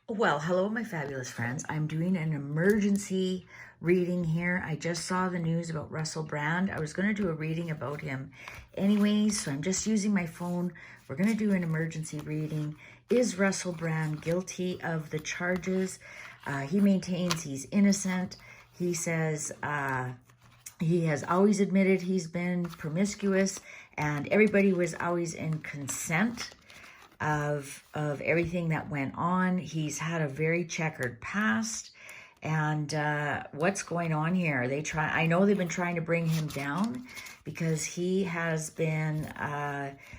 Well, hello, my fabulous friends. I'm doing an emergency reading here. I just saw the news about Russel Brand. I was going to do a reading about him anyways, so I'm just using my phone. We're going to do an emergency reading. Is Russel Brand guilty of the charges? He maintains he's innocent. He says he has always admitted he's been promiscuous, and everybody was always in consent of everything that went on. He's had a very checkered past. And what's going on here? I know they've been trying to bring him down because he has been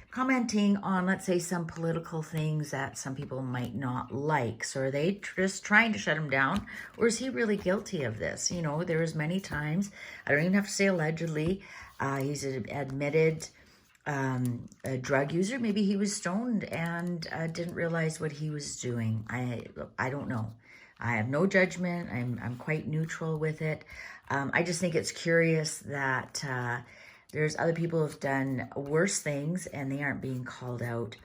commenting on, let's say, some political things that some people might not like. So are they just trying to shut him down? Or is he really guilty of this? You know, there was many times, I don't even have to say allegedly, he's admitted a drug user. Maybe he was stoned and didn't realize what he was doing. I don't know. I have no judgment. I'm quite neutral with it. I just think it's curious that there's other people who've done worse things and they aren't being called out.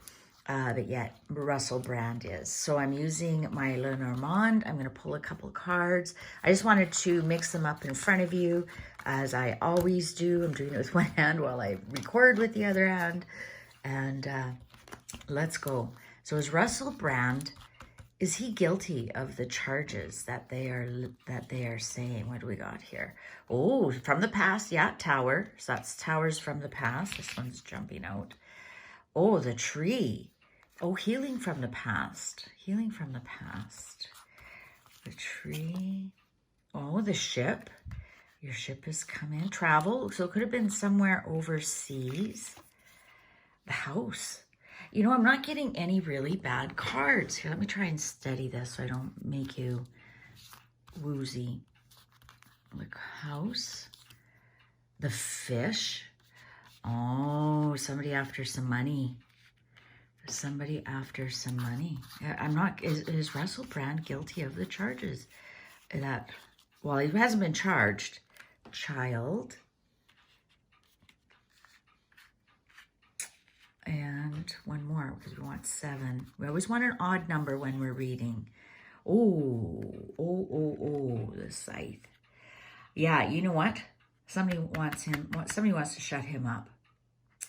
But yet Russel Brand is. So I'm using my Lenormand. I'm going to pull a couple of cards. I just wanted to mix them up in front of you, as I always do. I'm doing it with one hand while I record with the other hand. And let's go. So is Russel Brand, is he guilty of the charges that they are saying? What do we got here? Oh, from the past. Yeah, Tower. So that's Towers from the past. This one's jumping out. Oh, the tree. Oh, healing from the past. Healing from the past. The tree. Oh, the ship. Your ship has come in. Travel. So it could have been somewhere overseas. The house. You know, I'm not getting any really bad cards. Here, let me try and steady this so I don't make you woozy. The house. The fish. Oh, somebody after some money. Somebody after some money. I'm not, is Russel Brand guilty of the charges? That, well, he hasn't been charged. Child. And one more, because we want 7. We always want an odd number when we're reading. Oh, the scythe. Yeah, you know what? Somebody wants to shut him up.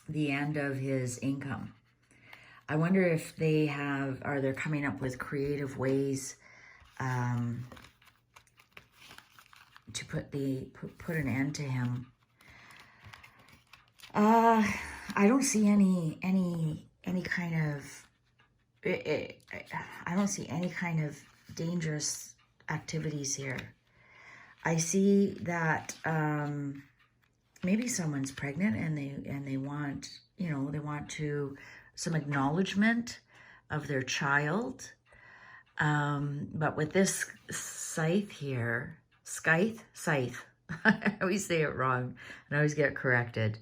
The end of his income. I wonder if they're coming up with creative ways to put an end to him. I don't see any kind of I don't see any kind of dangerous activities here. I see that maybe someone's pregnant and they want, you know, they want to some acknowledgement of their child. But with this scythe here, scythe. I always say it wrong and I always get corrected.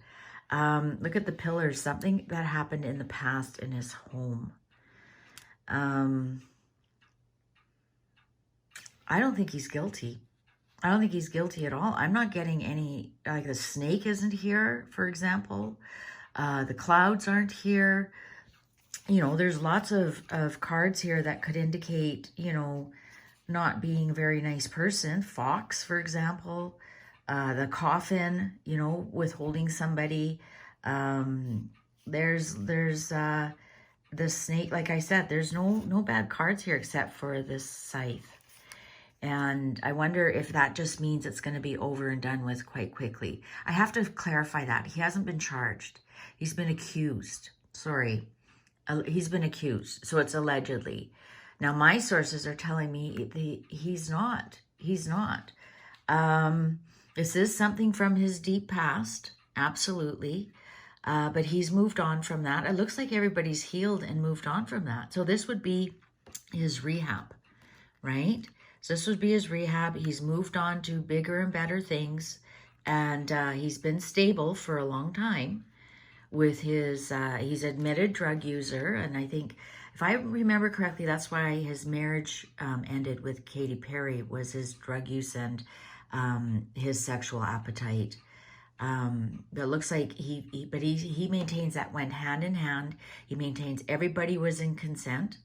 Look at the pillars, something that happened in the past in his home. I don't think he's guilty. I don't think he's guilty at all. I'm not getting any, like the snake isn't here, for example. The clouds aren't here. You know, there's lots of cards here that could indicate, you know, not being a very nice person. Fox, for example. The coffin, you know, withholding somebody. There's the snake. Like I said, there's no bad cards here except for this scythe. And I wonder if that just means it's going to be over and done with quite quickly. I have to clarify that. He hasn't been charged. He's been accused. Sorry. He's been accused. So it's allegedly. Now, my sources are telling me he's not. He's not. This is something from his deep past. Absolutely. But he's moved on from that. It looks like everybody's healed and moved on from that. So this would be his rehab, right? So this would be his rehab. He's moved on to bigger and better things. And he's been stable for a long time with his, he's admitted drug user. And I think, if I remember correctly, that's why his marriage ended with Katy Perry, was his drug use and his sexual appetite. It looks like he maintains that went hand in hand. He maintains everybody was in consent.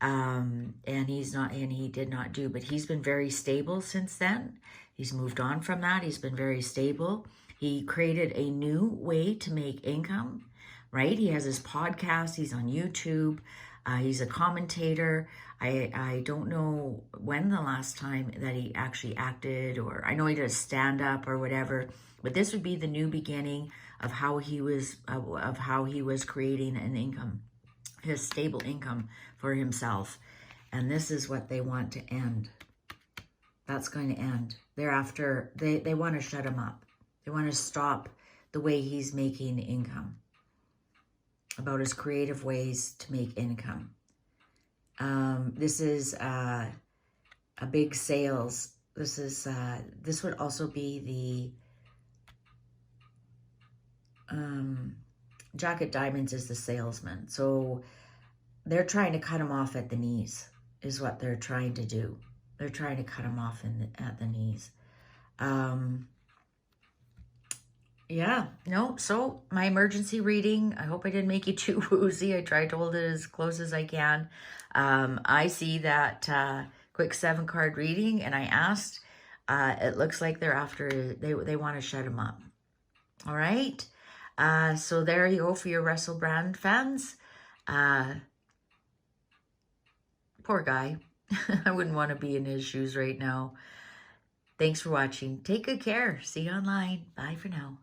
And he did not do, but he's been very stable since then. He's moved on from that. He's been very stable. He created a new way to make income, right? He has his podcast. He's on YouTube. He's a commentator. I don't know when the last time that he actually acted, or I know he does stand up or whatever, but this would be the new beginning of how he was creating an income, his stable income for himself. And this is what they want to end. That's going to end. Thereafter, they want to shut him up. They want to stop the way he's making income, about his creative ways to make income. This is a big sales. This would also be the Jack of Diamonds is the salesman. So they're trying to cut him off at the knees, is what they're trying to do. They're trying to cut him off at the knees. Yeah, no, so my emergency reading, I hope I didn't make you too woozy. I tried to hold it as close as I can. I see that quick 7-card reading, and I asked, it looks like they're after, they want to shut him up. All right, so there you go for your Russel Brand fans. Poor guy. I wouldn't want to be in his shoes right now. Thanks for watching. Take good care. See you online. Bye for now.